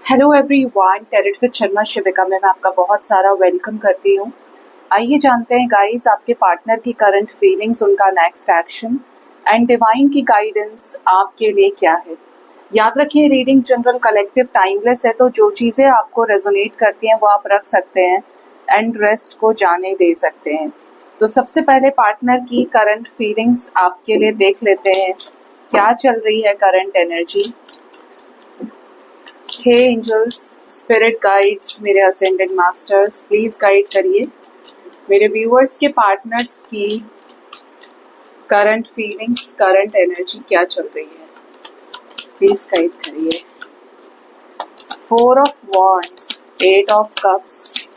Hello everyone, tarot with Sharma Shivika में मैं आपका बहुत सारा वेलकम करती हूँ। आइए जानते हैं गाइस आपके पार्टनर की करंट फीलिंग्स, उनका नेक्स्ट एक्शन एंड डिवाइन की गाइडेंस आपके लिए क्या है। याद रखिए, रीडिंग जनरल, कलेक्टिव, टाइमलेस है, तो जो चीज़ें आपको रेजोनेट करती हैं वो आप रख सकते हैं एंड रेस्ट को जाने दे सकते हैं। तो सबसे पहले पार्टनर की करंट फीलिंग्स आपके लिए देख लेते हैं, क्या चल रही है करंट एनर्जी। हे एंजल्स, स्पिरिट गाइड्स, मेरे असेंडेड मास्टर्स, प्लीज गाइड करिए मेरे व्यूअर्स के पार्टनर्स की करंट फीलिंग्स, करंट एनर्जी क्या चल रही है, प्लीज गाइड करिए। 4 of wands, 8 of cups,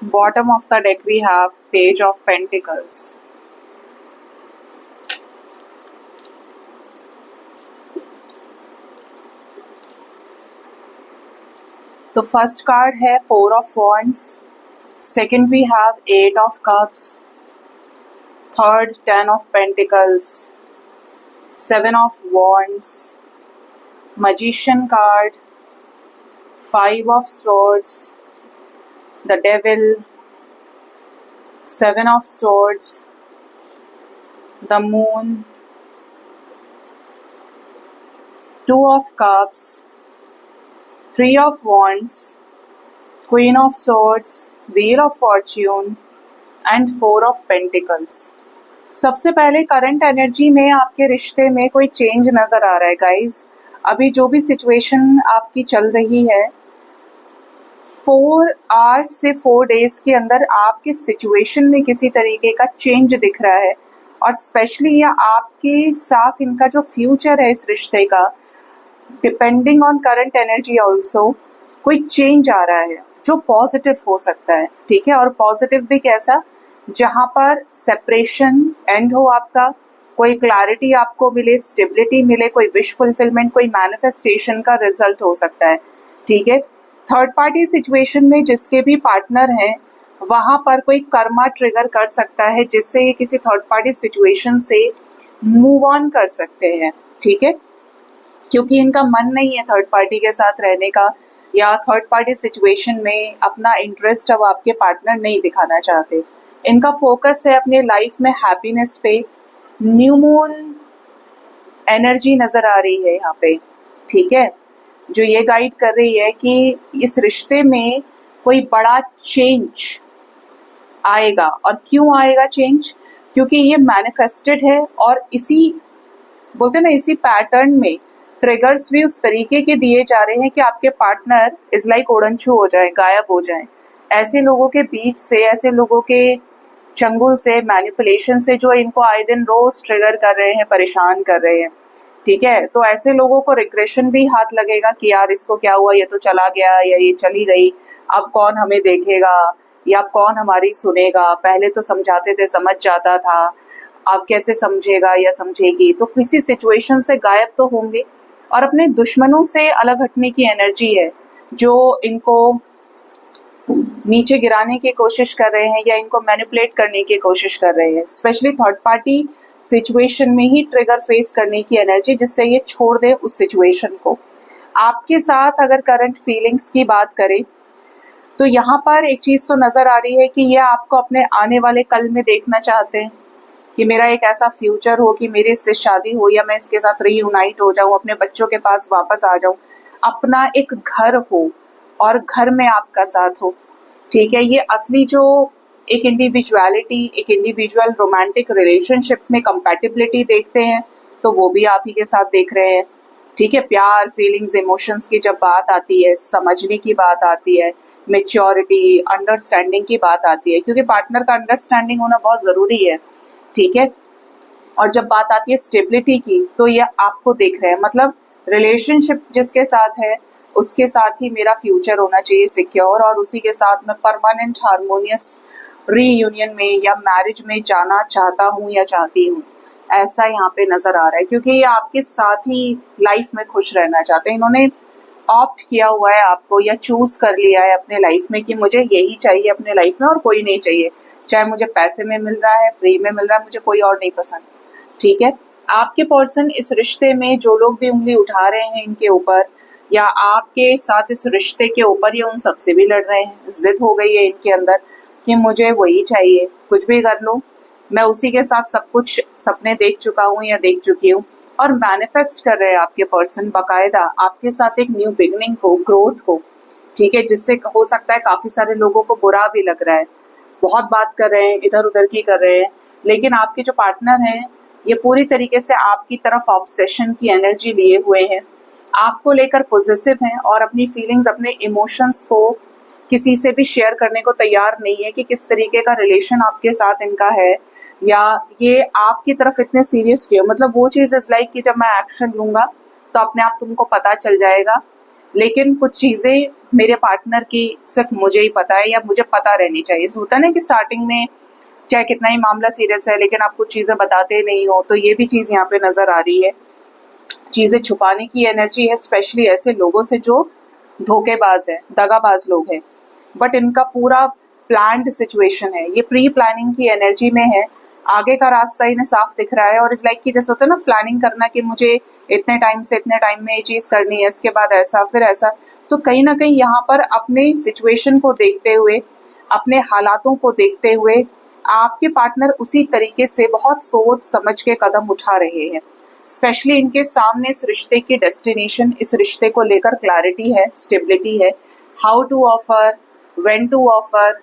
bottom of the deck we have page of pentacles. तो फर्स्ट कार्ड है 4 of wands, second we have 8 of cups, third 10 of pentacles, 7 of wands, magician card, 5 of swords, the devil, 7 of swords, the moon, 2 of cups, 3 of wands, queen of swords, wheel of fortune and 4 of pentacles। सबसे पहले current energy में आपके रिश्ते में कोई change नजर आ रहा है गाइस। अभी जो भी सिचुएशन आपकी चल रही है, 4 आवर्स से 4 डेज के अंदर आपके सिचुएशन में किसी तरीके का चेंज दिख रहा है, और स्पेशली ये आपके साथ इनका जो फ्यूचर है इस रिश्ते का, depending on current energy also कोई चेंज आ रहा है जो पॉजिटिव हो सकता है। ठीक है, और पॉजिटिव भी कैसा, जहाँ पर सेपरेशन एंड हो आपका, कोई क्लैरिटी आपको मिले, स्टेबिलिटी मिले, कोई विश फुलफिलमेंट, कोई मैनिफेस्टेशन का रिजल्ट हो सकता है। ठीक है, थर्ड पार्टी सिचुएशन में जिसके भी पार्टनर हैं वहाँ पर कोई कर्मा ट्रिगर कर सकता है जिससे ये किसी थर्ड पार्टी सिचुएशन से मूव ऑन कर सकते हैं। ठीक है, क्योंकि इनका मन नहीं है थर्ड पार्टी के साथ रहने का, या थर्ड पार्टी सिचुएशन में अपना इंटरेस्ट अब आपके पार्टनर नहीं दिखाना चाहते। इनका फोकस है अपने लाइफ में हैप्पीनेस पे। न्यू मून एनर्जी नजर आ रही है यहाँ पे। ठीक है, जो ये गाइड कर रही है कि इस रिश्ते में कोई बड़ा चेंज आएगा। और क्यों आएगा चेंज, क्योंकि ये मैनिफेस्टेड है, और इसी बोलते ना, इसी पैटर्न में ट्रिगर्स भी उस तरीके के दिए जा रहे हैं कि आपके पार्टनर इज लाइक ओडनछू हो जाए, गायब हो जाए। ऐसे लोगों के बीच से, ऐसे लोगों के चंगुल से, मैनिपुलेशन से जो इनको आए दिन रोज ट्रिगर कर रहे हैं, परेशान कर रहे हैं। ठीक है, तो ऐसे लोगों को रिग्रेशन भी हाथ लगेगा कि यार इसको क्या हुआ, ये तो चला गया या ये चली गई, अब कौन हमें देखेगा या अब कौन हमारी सुनेगा, पहले तो समझाते थे समझ जाता था, अब कैसे समझेगा या समझेगी। तो किसी सिचुएशन से गायब तो होंगे, और अपने दुश्मनों से अलग हटने की एनर्जी है जो इनको नीचे गिराने की कोशिश कर रहे हैं या इनको मैनिपुलेट करने की कोशिश कर रहे हैं। स्पेशली थर्ड पार्टी सिचुएशन में ही ट्रिगर फेस करने की एनर्जी, जिससे ये छोड़ दे उस सिचुएशन को। आपके साथ अगर करंट फीलिंग्स की बात करें तो यहाँ पर एक चीज़ तो नज़र आ रही है कि ये आपको अपने आने वाले कल में देखना चाहते हैं कि मेरा एक ऐसा फ्यूचर हो कि मेरी इससे शादी हो या मैं इसके साथ रीयूनाइट हो जाऊं, अपने बच्चों के पास वापस आ जाऊं, अपना एक घर हो और घर में आपका साथ हो। ठीक है, ये असली जो एक इंडिविजुअलिटी, एक इंडिविजुअल रोमांटिक रिलेशनशिप में कंपैटिबिलिटी देखते हैं तो वो भी आप ही के साथ देख रहे हैं। ठीक है, प्यार, फीलिंग्स, इमोशंस की जब बात आती है, समझने की बात आती है, मेच्योरिटी, अंडरस्टैंडिंग की बात आती है, क्योंकि पार्टनर का अंडरस्टैंडिंग होना बहुत ज़रूरी है। ठीक है, और जब बात आती है स्टेबिलिटी की तो ये आपको देख रहे हैं, मतलब रिलेशनशिप जिसके साथ है उसके साथ ही मेरा फ्यूचर होना चाहिए सिक्योर, और उसी के साथ मैं परमानेंट हार्मोनियस रीयूनियन में या मैरिज में जाना चाहता हूँ या चाहती हूँ, ऐसा यहाँ पे नजर आ रहा है। क्योंकि ये आपके साथ ही लाइफ में खुश रहना चाहते हैं, इन्होंने ऑप्ट किया हुआ है आपको या चूज कर लिया है अपने लाइफ में कि मुझे यही चाहिए अपने लाइफ में और कोई नहीं चाहिए। चाहे मुझे पैसे में मिल रहा है, फ्री में मिल रहा है, मुझे कोई और नहीं पसंद। ठीक है, आपके पर्सन इस रिश्ते में जो लोग भी उंगली उठा रहे हैं इनके ऊपर, या आपके साथ इस रिश्ते के ऊपर, ये उन सबसे भी लड़ रहे हैं। जिद हो गई है इनके अंदर कि मुझे वही चाहिए, कुछ भी कर लो, मैं उसी के साथ सब कुछ सपने देख चुका हूँ या देख चुकी हूँ। और मैनिफेस्ट कर रहे हैं आपके पर्सन बाकायदा आपके साथ एक न्यू बिगनिंग को, ग्रोथ को। ठीक है, जिससे हो सकता है काफी सारे लोगों को बुरा भी लग रहा है, बहुत बात कर रहे हैं, इधर उधर की कर रहे हैं, लेकिन आपके जो पार्टनर हैं ये पूरी तरीके से आपकी तरफ ऑब्सेशन की एनर्जी लिए हुए हैं, आपको लेकर पॉजिटिव हैं और अपनी फीलिंग्स, अपने इमोशंस को किसी से भी शेयर करने को तैयार नहीं है कि किस तरीके का रिलेशन आपके साथ इनका है, या ये आपकी तरफ इतने सीरियस क्यों। मतलब वो चीज़ इज लाइक कि जब मैं एक्शन लूंगा तो अपने आप तुमको पता चल जाएगा, लेकिन कुछ चीज़ें मेरे पार्टनर की सिर्फ मुझे ही पता है या मुझे पता रहनी चाहिए। होता ना कि स्टार्टिंग में चाहे कितना ही मामला सीरियस है लेकिन आप कुछ चीज़ें बताते नहीं हो, तो ये भी चीज़ यहाँ पे नज़र आ रही है। चीज़ें छुपाने की एनर्जी है, स्पेशली ऐसे लोगों से जो धोखेबाज है, दगाबाज लोग हैं, बट इनका पूरा प्लान्ड सिचुएशन है, ये प्री प्लानिंग की एनर्जी में है। आगे का रास्ता इन्हें साफ दिख रहा है और इस लाइक कि जैसे होता है ना प्लानिंग करना कि मुझे इतने टाइम से इतने टाइम में ये चीज़ करनी है, इसके बाद ऐसा फिर ऐसा। तो कहीं ना कहीं यहाँ पर अपने सिचुएशन को देखते हुए, अपने हालातों को देखते हुए आपके पार्टनर उसी तरीके से बहुत सोच समझ के कदम उठा रहे हैं। स्पेशली इनके सामने इस रिश्ते की डेस्टिनेशन, इस रिश्ते को लेकर क्लैरिटी है, स्टेबिलिटी है, how to offer, when to offer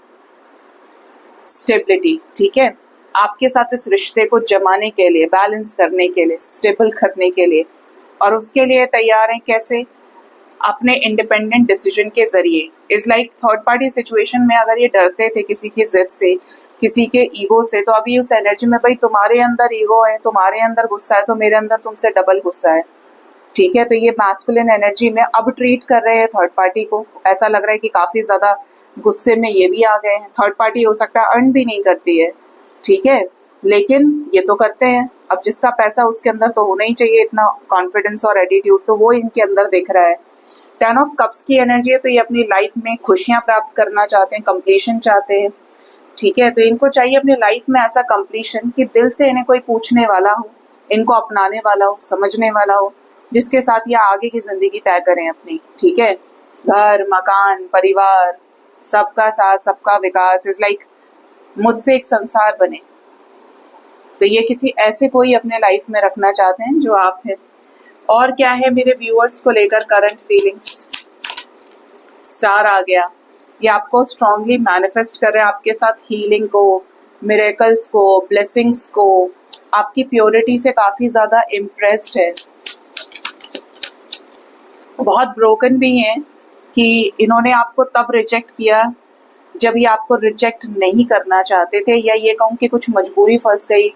stability. ठीक है, आपके साथ इस रिश्ते को जमाने के लिए, बैलेंस करने के लिए, स्टेबल करने के लिए, और उसके लिए तैयार हैं कैसे, अपने इंडिपेंडेंट डिसीजन के जरिए। Is like third party situation में अगर ये डरते थे किसी की जिद से, किसी के ईगो से, तो अभी उस एनर्जी में भाई तुम्हारे अंदर ईगो है, तुम्हारे अंदर गुस्सा है, तो मेरे अंदर तुमसे डबल गुस्सा है। ठीक है, तो ये मैस्कुलिन एनर्जी में अब ट्रीट कर रहे हैं थर्ड पार्टी को। ऐसा लग रहा है कि काफी ज्यादा गुस्से में ये भी आ गए हैं। थर्ड पार्टी हो सकता है अर्न भी नहीं करती है, ठीक है, लेकिन ये तो करते हैं। अब जिसका पैसा उसके अंदर तो होना ही चाहिए इतना कॉन्फिडेंस और एटीट्यूड, तो वो इनके अंदर दिख रहा है। 10 ऑफ कप्स की एनर्जी है, तो ये अपनी लाइफ में खुशियां प्राप्त करना चाहते हैं, कंप्लीशन चाहते हैं। ठीक है, तो इनको चाहिए अपनी लाइफ में ऐसा कंप्लीशन कि दिल से इन्हें कोई पूछने वाला हो, इनको अपनाने वाला हो, समझने वाला हो, जिसके साथ ये आगे की जिंदगी तय करें अपनी। ठीक है, घर, मकान, परिवार, सबका साथ, सबका विकास, इज लाइक मुझसे एक संसार बने। तो ये किसी ऐसे कोई अपने लाइफ में रखना चाहते हैं जो आप हैं। और क्या है मेरे व्यूअर्स को लेकर करंट फीलिंग्स, स्टार आ गया, ये आपको स्ट्रांगली मैनिफेस्ट कर रहे हैं आपके साथ हीलिंग को, मिरेकल्स को, ब्लेसिंग्स को, आपकी प्योरिटी से काफी ज्यादा इम्प्रेस्ड है। बहुत ब्रोकन भी हैं कि इन्होंने आपको तब रिजेक्ट किया जब ये आपको रिजेक्ट नहीं करना चाहते थे, या ये कहूँ कि कुछ मजबूरी फंस गई,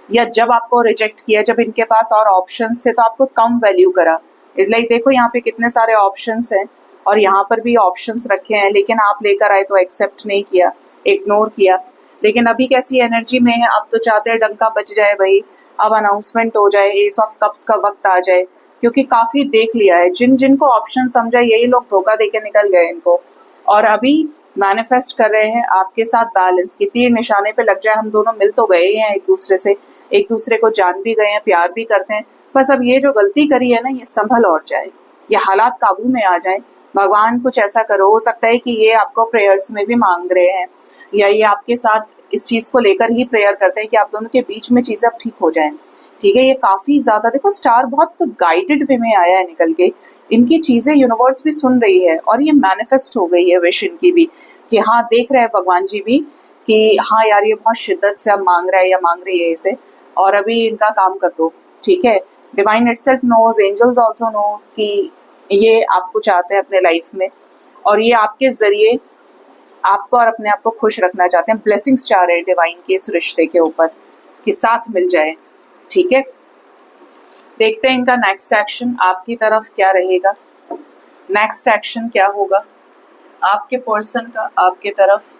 या जब आपको रिजेक्ट किया जब इनके पास और ऑप्शंस थे तो आपको कम वैल्यू करा। इसलिए देखो यहाँ पे कितने सारे ऑप्शंस हैं और यहाँ पर भी ऑप्शंस रखे हैं, लेकिन आप लेकर आए तो एक्सेप्ट नहीं किया, इग्नोर किया। लेकिन अभी कैसी एनर्जी में है, अब तो चाहते हैं डंका बज जाए भाई, अब अनाउंसमेंट हो जाए, एस ऑफ कप्स का वक्त आ जाए, क्योंकि काफी देख लिया है। जिन जिनको ऑप्शन समझा यही लोग धोखा देके निकल गए इनको, और अभी मैनिफेस्ट कर रहे हैं आपके साथ बैलेंस की, तीर निशाने पे लग जाए, हम दोनों मिल तो गए हैं एक दूसरे से, एक दूसरे को जान भी गए हैं, प्यार भी करते हैं, बस अब ये जो गलती करी है ना ये संभल और जाए, ये हालात काबू में आ जाए। भगवान कुछ ऐसा करो, हो सकता है कि ये आपको प्रेयर्स में भी मांग रहे हैं, या ये आपके साथ इस चीज को लेकर ही प्रेयर करते हैं कि आप दोनों के बीच में चीजें अब ठीक हो जाएं। ठीक है, ये काफी ज्यादा देखो स्टार बहुत गाइडेड वे में आया है निकल के, इनकी चीजें यूनिवर्स भी सुन रही है और ये मैनिफेस्ट हो गई है विश इनकी भी, कि हाँ देख रहे हैं भगवान जी भी कि हाँ यार ये बहुत शिद्दत से अब मांग रहा है या मांग रही है इसे, और अभी इनका काम कर दो। ठीक है, divine itself knows, angels also know कि ये आपको चाहते हैं अपने लाइफ में, और ये आपके जरिए आपको और अपने आप को खुश रखना चाहते हैं। ब्लेसिंग्स चाह रहे हैं डिवाइन के इस रिश्ते के ऊपर कि साथ मिल जाए। ठीक है, देखते हैं इनका नेक्स्ट एक्शन आपकी तरफ क्या रहेगा, नेक्स्ट एक्शन क्या होगा आपके पर्सन का आपके तरफ।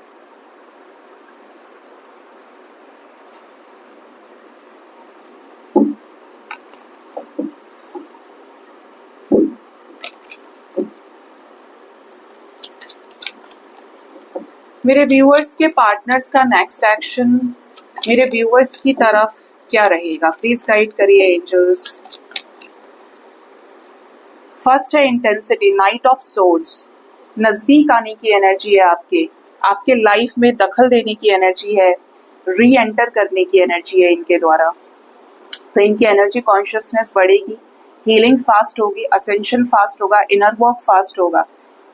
मेरे व्यूअर्स के पार्टनर्स का नेक्स्ट एक्शन मेरे व्यूअर्स की तरफ क्या रहेगा, प्लीज गाइड करिए एंजल्स। फर्स्ट है इंटेंसिटी, नाइट ऑफ सोर्ड्स, नजदीक आने की एनर्जी है आपके लाइफ में दखल देने की एनर्जी है, री एंटर करने की एनर्जी है इनके द्वारा। तो इनकी एनर्जी कॉन्शियसनेस बढ़ेगी, हीलिंग फास्ट होगी, असेंशन फास्ट होगा, इनर वर्क फास्ट होगा,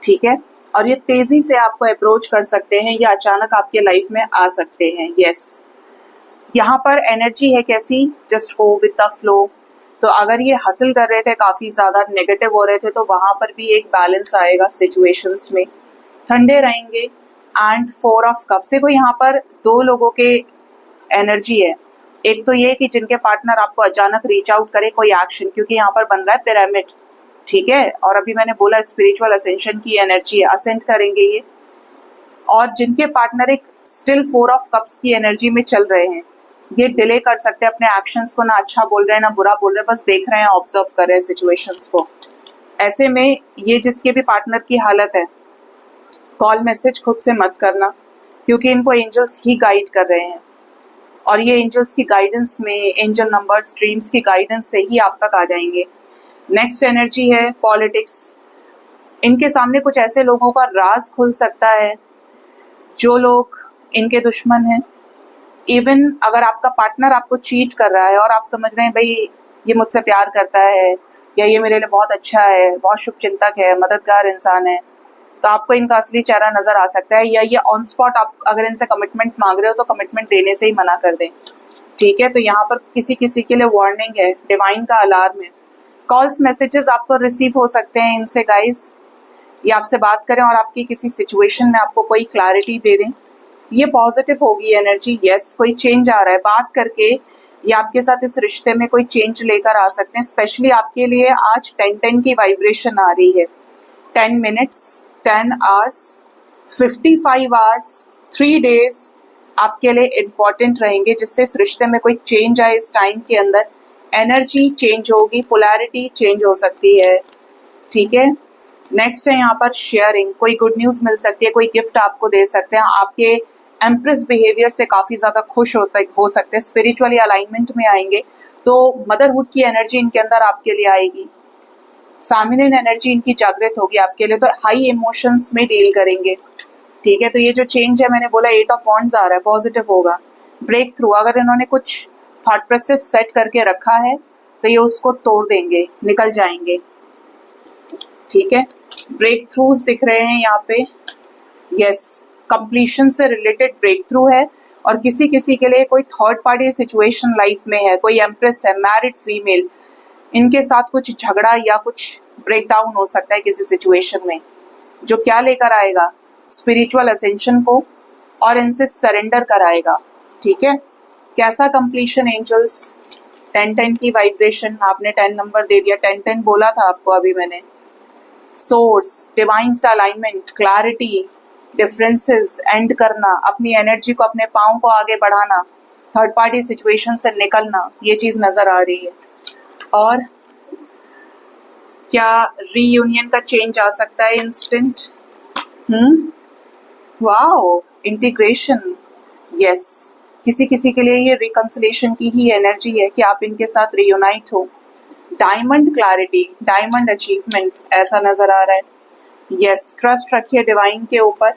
ठीक है। और ये तेजी से आपको अप्रोच कर सकते हैं या अचानक आपके लाइफ में आ सकते हैं। यस, यहाँ पर एनर्जी है कैसी, just go with the flow. तो अगर ये हासिल कर रहे थे, काफी ज्यादा नेगेटिव हो रहे थे, तो वहां पर भी एक बैलेंस आएगा सिचुएशंस में, ठंडे रहेंगे। एंड 4 ऑफ कप्स, देखो यहाँ पर 2 लोगों के एनर्जी है। एक तो ये कि जिनके पार्टनर आपको अचानक रीच आउट करे कोई एक्शन, क्योंकि यहाँ पर बन रहा है पिरामिड, ठीक है। और अभी मैंने बोला स्पिरिचुअल असेंशन की एनर्जी है, असेंट करेंगे ये। और जिनके पार्टनर एक स्टिल 4 ऑफ कप्स की एनर्जी में चल रहे हैं, ये डिले कर सकते हैं अपने एक्शंस को, ना अच्छा बोल रहे हैं ना बुरा बोल रहे हैं, बस देख रहे हैं, ऑब्जर्व कर रहे हैं सिचुएशंस को। ऐसे में ये जिसके भी पार्टनर की हालत है, कॉल मैसेज खुद से मत करना, क्योंकि इनको एंजल्स ही गाइड कर रहे हैं। और ये एंजल्स की गाइडेंस में, एंजल नंबर्स, ड्रीम्स की गाइडेंस से ही आप तक आ जाएंगे। नेक्स्ट एनर्जी है पॉलिटिक्स, इनके सामने कुछ ऐसे लोगों का राज खुल सकता है जो लोग इनके दुश्मन हैं। इवन अगर आपका पार्टनर आपको चीट कर रहा है और आप समझ रहे हैं भाई ये मुझसे प्यार करता है, या ये मेरे लिए बहुत अच्छा है, बहुत शुभचिंतक है, मददगार इंसान है, तो आपको इनका असली चेहरा नजर आ सकता है। या ये ऑन स्पॉट आप अगर इनसे कमिटमेंट मांग रहे हो तो कमिटमेंट देने से ही मना कर दें, ठीक है। तो यहाँ पर किसी किसी के लिए वार्निंग है, डिवाइन का अलार्म है। कॉल्स मैसेजेस आपको रिसीव हो सकते हैं इनसे गाइस, ये आपसे बात करें और आपकी किसी सिचुएशन में आपको कोई क्लैरिटी दे दें। ये पॉजिटिव होगी एनर्जी। यस, कोई चेंज आ रहा है, बात करके ये आपके साथ इस रिश्ते में कोई चेंज लेकर आ सकते हैं। स्पेशली आपके लिए आज 10-10 की वाइब्रेशन आ रही है। 10 मिनट्स, 10 आवर्स, 55 आवर्स, 3 डेज आपके लिए इम्पॉर्टेंट रहेंगे, जिससे इस रिश्ते में कोई चेंज आए। इस टाइम के अंदर एनर्जी चेंज होगी, पोलैरिटी चेंज हो सकती है, ठीक है। नेक्स्ट है यहाँ पर शेयरिंग, कोई गुड न्यूज मिल सकती है, कोई गिफ्ट आपको दे सकते हैं, आपके एम्प्रेस बिहेवियर से काफी ज्यादा खुश हो सकते हैं, स्पिरिचुअली अलाइनमेंट में आएंगे, तो मदरहुड की एनर्जी इनके अंदर आपके लिए आएगी, फेमिनिन एनर्जी इनकी जागृत होगी आपके लिए, तो हाई इमोशंस में डील करेंगे, ठीक है। तो ये जो चेंज है, मैंने बोला 8 ऑफ वॉन्ड्स आ रहा है, पॉजिटिव होगा। ब्रेक थ्रू, अगर इन्होंने कुछ थॉट प्रोसेस सेट करके रखा है तो ये उसको तोड़ देंगे, निकल जाएंगे, ठीक है। ब्रेक थ्रूज दिख रहे हैं यहाँ पे। यस, कंप्लीशन से रिलेटेड ब्रेक थ्रू है। और किसी किसी के लिए कोई थर्ड पार्टी सिचुएशन लाइफ में है, कोई एम्प्रेस है, मैरिड फीमेल, इनके साथ कुछ झगड़ा या कुछ ब्रेक डाउन हो सकता है किसी सिचुएशन में, जो क्या लेकर आएगा, स्पिरिचुअल असेंशन को, और इनसे सरेंडर कराएगा, ठीक है। कैसा कंप्लीशन एंजल्स, 10-10 की वाइब्रेशन, आपने 10 नंबर दे दिया, 10-10 बोला था आपको अभी मैंने। सोर्स, डिवाइन से अलाइनमेंट, क्लैरिटी, डिफरेंसेस एंड करना, अपनी एनर्जी को, अपने पाँव को आगे बढ़ाना, थर्ड पार्टी सिचुएशन से निकलना, ये चीज नजर आ रही है। और क्या रीयूनियन का चेंज आ सकता है इंस्टेंट? Wow, integration. यस, किसी किसी के लिए ये रिकंसिलेशन की ही एनर्जी है कि आप इनके साथ रियूनाइट हो। डायमंड क्लैरिटी, डायमंड अचीवमेंट ऐसा नजर आ रहा है। यस, ट्रस्ट रखिए डिवाइन के ऊपर,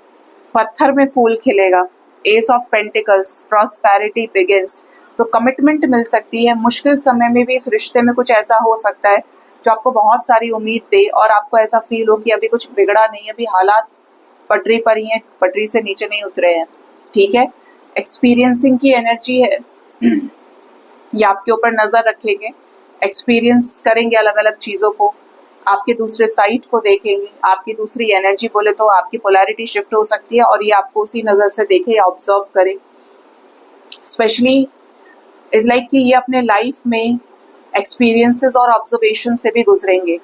पत्थर में फूल खिलेगा। Ace of pentacles, prosperity begins, तो कमिटमेंट मिल सकती है। मुश्किल समय में भी इस रिश्ते में कुछ ऐसा हो सकता है जो आपको बहुत सारी उम्मीद दे और आपको ऐसा फील हो कि अभी कुछ बिगड़ा नहीं, अभी हालात पटरी पर ही हैं, पटरी से नीचे नहीं उतरे हैं, ठीक है। एक्सपीरियंसिंग की एनर्जी है, ये आपके ऊपर नजर रखेंगे, एक्सपीरियंस करेंगे अलग अलग चीज़ों को, आपके दूसरे साइड को देखेंगे, आपकी दूसरी एनर्जी बोले तो आपकी पोलैरिटी शिफ्ट हो सकती है, और ये आपको उसी नज़र से देखे या ऑब्जर्व करे। स्पेशली इज लाइक कि ये अपने लाइफ में एक्सपीरियंसेस और ऑब्जर्वेशन से भी गुजरेंगे,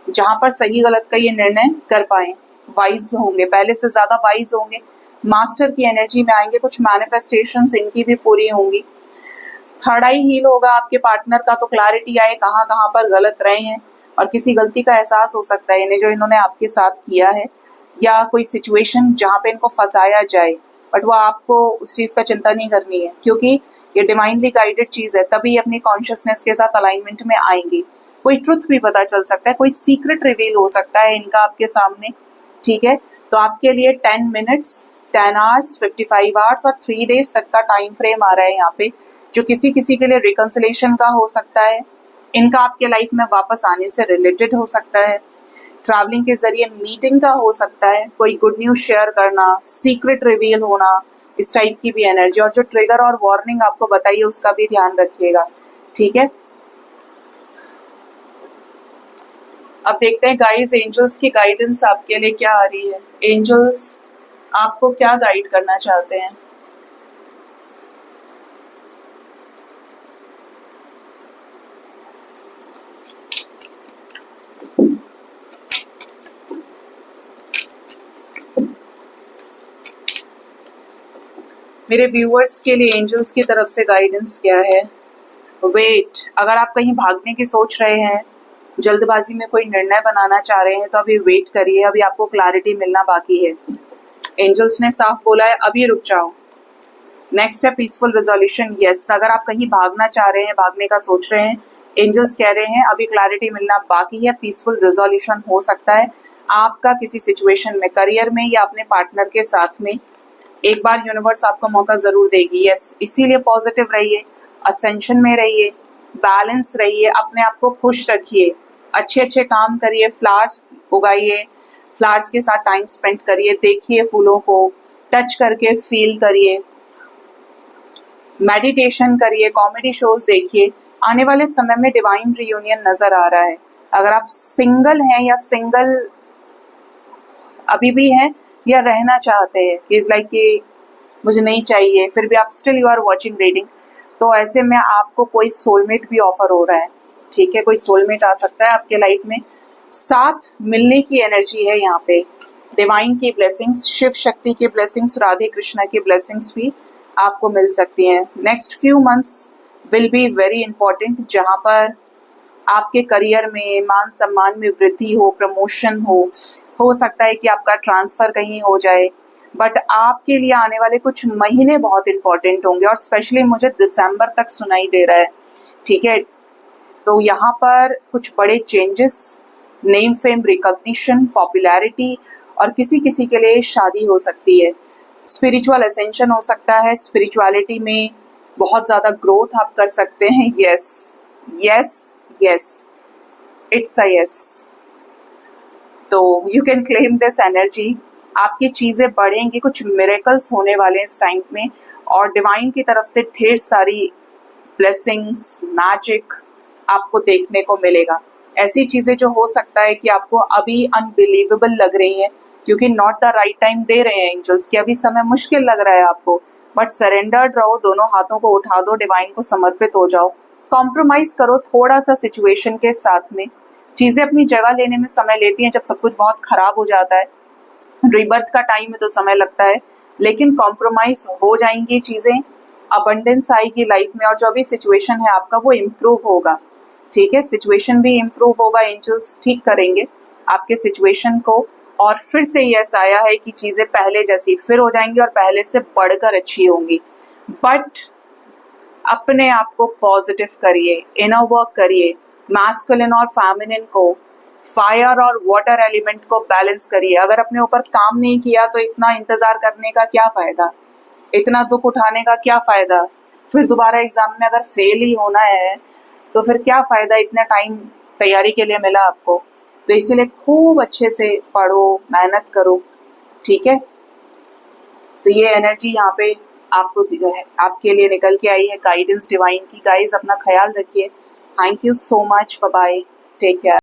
जहाँ पर सही गलत का ये निर्णय कर पाए, वाइज होंगे, पहले से ज़्यादा वाइज होंगे, मास्टर की एनर्जी में आएंगे, कुछ मैनिफेस्टेशंस इनकी भी पूरी होंगी। थर्ड आई हील होगा आपके पार्टनर का, तो क्लैरिटी आए कहाँ कहाँ पर गलत रहे हैं, और किसी गलती का एहसास हो सकता है इन्हें जो इन्होंने आपके साथ किया है, या कोई सिचुएशन जहाँ पे इनको फंसाया जाए, बट वो आपको उस चीज़ का चिंता नहीं करनी है, क्योंकि ये डिवाइनली गाइडेड चीज़ है, तभी अपनी कॉन्शियसनेस के साथ अलाइनमेंट में आएंगी। कोई ट्रुथ भी पता चल सकता है, कोई सीक्रेट रिवील हो सकता है इनका आपके सामने, ठीक है। तो आपके लिए 10 मिनट्स, 10 आवर्स, 55 आवर्स और 3 डेज तक का टाइम फ्रेम आ रहा है यहाँ पे, जो किसी किसी के लिए रिकंसिलेशन का हो सकता है, इनका आपके लाइफ में वापस आने से रिलेटेड हो सकता है, ट्रैवलिंग के जरिए मीटिंग का हो सकता है, कोई गुड न्यूज शेयर करना, सीक्रेट रिवील होना, इस टाइप की भी एनर्जी। और जो ट्रिगर और वार्निंग आपको बताइए उसका भी ध्यान रखिएगा, ठीक है। अब देखते हैं गाइस एंजल्स की गाइडेंस आपके लिए क्या आ रही है। एंजल्स आपको क्या गाइड करना चाहते हैं? मेरे व्यूअर्स के लिए एंजल्स की तरफ से गाइडेंस क्या है? वेट, अगर आप कहीं भागने की सोच रहे हैं, जल्दबाजी में कोई निर्णय बनाना चाह रहे हैं, तो अभी वेट करिए, अभी आपको क्लैरिटी मिलना बाकी है। एंजल्स ने साफ बोला है अभी रुक जाओ। नेक्स्ट है पीसफुल रेजोल्यूशन। यस, अगर आप कहीं भागना चाह रहे हैं, भागने का सोच रहे हैं, एंजल्स कह रहे हैं अभी क्लैरिटी मिलना बाकी है, पीसफुल रेजोल्यूशन हो सकता है आपका किसी सिचुएशन में, करियर में या अपने पार्टनर के साथ में। एक बार यूनिवर्स आपको मौका जरूर देगी। यस, इसीलिए पॉजिटिव रहिए, असेंशन में रहिए, बैलेंस रहिए, अपने आप को खुश रखिए, अच्छे अच्छे काम करिए, फ्लावर्स उगाइए, फ्लावर्स के साथ टाइम स्पेंड करिए, देखिए फूलों को, टच करके फील करिए, मेडिटेशन करिए, कॉमेडी शोज देखिए। आने वाले समय में डिवाइन रियूनियन नजर आ रहा है। अगर आप सिंगल हैं या सिंगल अभी भी हैं या रहना चाहते हैं, इज लाइक कि मुझे नहीं चाहिए, फिर भी आप still you are watching reading, तो ऐसे में आपको कोई सोलमेट भी ऑफर हो रहा है, ठीक है। कोई सोलमेट आ सकता है आपके लाइफ में, साथ मिलने की एनर्जी है यहाँ पे। डिवाइन की ब्लेसिंग्स, शिव शक्ति की ब्लेसिंग्स, राधे कृष्णा की ब्लेसिंग्स भी आपको मिल सकती हैं। Next few months will be very important, जहाँ पर आपके करियर में, मान सम्मान में वृद्धि हो, प्रमोशन हो सकता है कि आपका ट्रांसफर कहीं हो जाए, बट आपके लिए आने वाले कुछ महीने बहुत इंपॉर्टेंट होंगे, और स्पेशली मुझे दिसंबर तक सुनाई दे रहा है, ठीक है। तो यहाँ पर कुछ बड़े changes, name fame, recognition, popularity, और किसी किसी के लिए शादी हो सकती है, स्पिरिचुअल असेंशन हो सकता है, स्पिरिचुअलिटी में बहुत ज़्यादा ग्रोथ आप कर सकते हैं। Yes yes yes, it's a yes. तो you can claim this energy, आपकी चीज़ें बढ़ेंगी, कुछ मिरेकल्स होने वाले हैं इस टाइम में, और डिवाइन की तरफ से ढेर सारी ब्लेसिंग्स, मैजिक आपको देखने को मिलेगा। ऐसी चीज़ें जो हो सकता है कि आपको अभी अनबिलीवेबल लग रही हैं, क्योंकि नॉट द राइट टाइम दे रहे हैं एंजल्स, कि अभी समय मुश्किल लग रहा है आपको, बट सरेंडर्ड रहो, दोनों हाथों को उठा दो, डिवाइन को समर्पित हो जाओ, कॉम्प्रोमाइज करो थोड़ा सा सिचुएशन के साथ में। चीज़ें अपनी जगह लेने में समय लेती हैं, जब सब कुछ बहुत खराब हो जाता है, रीबर्थ का टाइम में तो समय लगता है, लेकिन कॉम्प्रोमाइज हो जाएंगी चीज़ें, अबंडेंस आएगी लाइफ में, और जो भी सिचुएशन है आपका वो इम्प्रूव होगा, ठीक है। सिचुएशन भी इम्प्रूव होगा, एंजल्स ठीक करेंगे आपके सिचुएशन को, और फिर से यस आया है कि चीज़ें पहले जैसी फिर हो जाएंगी और पहले से बढ़कर अच्छी होंगी। बट अपने आप को पॉजिटिव करिए, इनर वर्क करिए, मैस्कुलिन और फेमिनिन को, फायर और वाटर एलिमेंट को बैलेंस करिए। अगर अपने ऊपर काम नहीं किया तो इतना इंतजार करने का क्या फायदा, इतना दुख उठाने का क्या फायदा, फिर दोबारा एग्जाम में अगर फेल ही होना है तो फिर क्या फायदा, इतना टाइम तैयारी के लिए मिला आपको। तो इसीलिए खूब अच्छे से पढ़ो, मेहनत करो, ठीक है। तो ये एनर्जी यहाँ पे आपको आपके लिए निकल के आई है, गाइडेंस डिवाइन की। गाइस अपना ख्याल रखिए, thank you so much, bye bye, take care.